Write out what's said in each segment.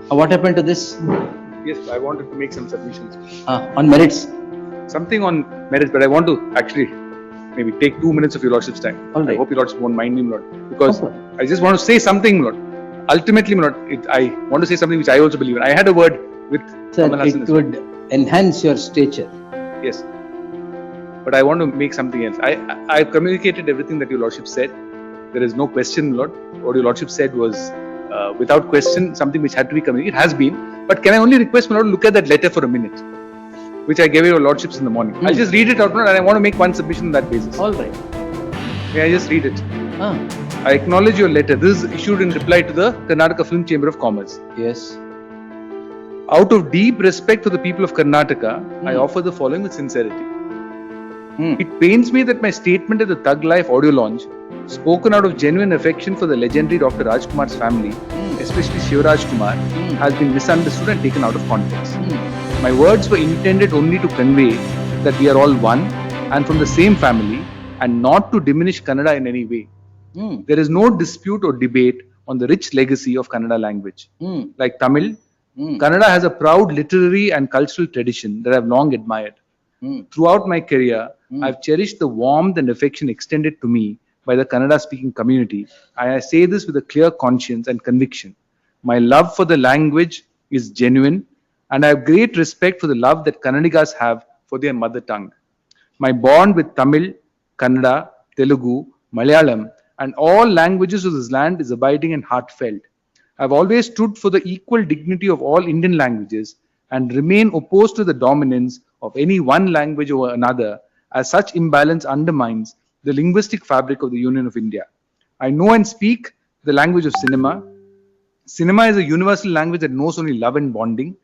What happened to this? Yes, I wanted to make some submissions. On merits. Something on merits, but I want to actually maybe take 2 minutes of your lordship's time. All right. I hope your lordship won't mind me, my lord, because Okay. I just want to say something, my lord. Ultimately, my lord, I want to say something which I also believe in. I had a word with Sir, Kamal Hasan. it would enhance your stature. Yes, but I want to make something else. I communicated everything that your lordship said. There is no question, my lord. What your lordship said was without question something which had to be communicated. It has been. But can I only request, my lord, look at that letter for a minute, which I gave your lordships in the morning. I'll just read it out, my lord, and I want to make one submission on that basis. All right. May I just read it? Ah, I acknowledge your letter. This is issued in reply to the Karnataka Film Chamber of Commerce. yes. Out of deep respect for the people of Karnataka, I offer the following with sincerity. It pains me that my statement at the Thug Life audio launch, spoken out of genuine affection for the legendary Dr. Rajkumar's family, especially Shivraj Kumar, has been misunderstood and taken out of context. My words were intended only to convey that we are all one and from the same family, and not to diminish Kannada in any way. There is no dispute or debate on the rich legacy of Kannada language. Like Tamil, Kannada has a proud literary and cultural tradition that I have long admired. Throughout my career, I've cherished the warmth and affection extended to me by the Kannada speaking community, and I say this with a clear conscience and conviction. My love for the language is genuine, and I have great respect for the love that Kannadigas have for their mother tongue. My bond with Tamil, Kannada, Telugu, Malayalam, and all languages of this land is abiding and heartfelt. I have always stood for the equal dignity of all Indian languages and remain opposed to the dominance of any one language over another, as such imbalance undermines the linguistic fabric of the Union of India. I know and speak the language of cinema. Cinema is a universal language that knows only love and bonding.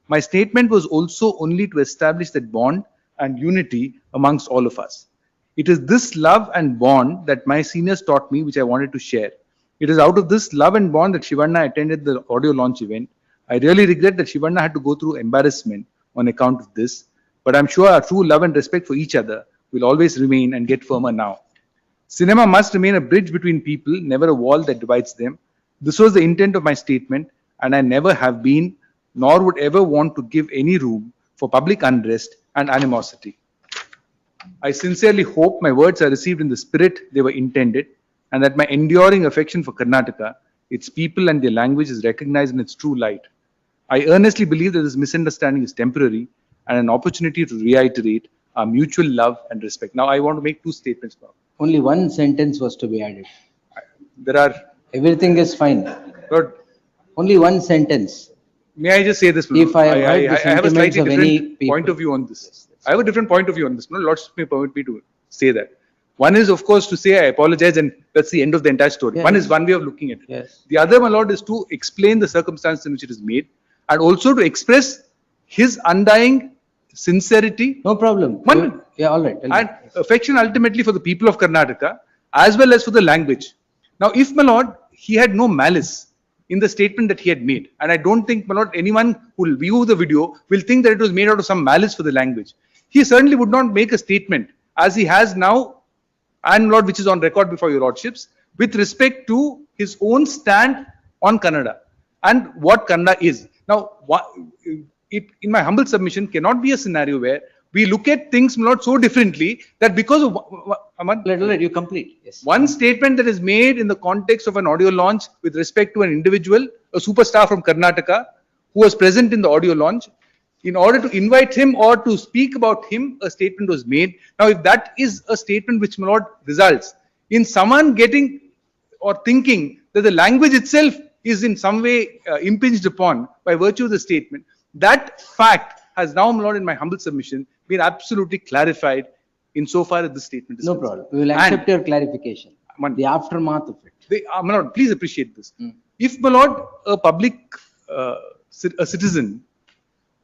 My statement was also only to establish that bond and unity amongst all of us. It is this love and bond that my seniors taught me, which I wanted to share. It is out of this love and bond that Shivanna attended the audio launch event. I really regret that Shivanna had to go through embarrassment on account of this, but I'm sure our true love and respect for each other will always remain and get firmer now. Cinema must remain a bridge between people, never a wall that divides them. This was the intent of my statement, and I never have been, nor would ever want to give any room for public unrest and animosity. I sincerely hope my words are received in the spirit they were intended, and that my enduring affection for Karnataka, its people and their language is recognized in its true light. I earnestly believe that this misunderstanding is temporary and an opportunity to reiterate our mutual love and respect. Now, I want to make two statements now. Only one sentence was to be added. There are, Everything is fine. Lord, Only one sentence. may I just say this? If I have heard the I have a sentiments slightly of any different people. point of view on this. I have a different point of view on this. No, Lord may permit me to say that. One is, of course, to say I apologize and that's the end of the entire story. Yes. One is one way of looking at it. Yes. The other, my lord, is to explain the circumstance in which it is made and also to express his undying sincerity No problem. One- Yeah, all right. Tell me. and affection ultimately for the people of Karnataka as well as for the language. Now, if, my lord, he had no malice in the statement that he had made, and I don't think, my lord, anyone who will view the video will think that it was made out of some malice for the language. He certainly would not make a statement as he has now, and lord, which is on record before your lordships, with respect to his own stand on Kannada and what Kannada is. Now, it, in my humble submission, cannot be a scenario where we look at things, my lord, so differently that because of Let you complete. Yes. one statement that is made in the context of an audio launch with respect to an individual, a superstar from Karnataka, who was present in the audio launch, in order to invite him or to speak about him, a statement was made. Now, if that is a statement which, my lord, results in someone getting or thinking that the language itself is in some way impinged upon by virtue of the statement, that fact has now, my lord, in my humble submission, been absolutely clarified insofar as this statement is No concerned. problem. We will accept your clarification. One- The aftermath of it. My lord, please appreciate this. If, my lord, a public a citizen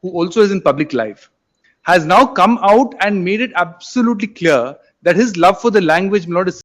who also is in public life has now come out and made it absolutely clear that his love for the language, my lord, is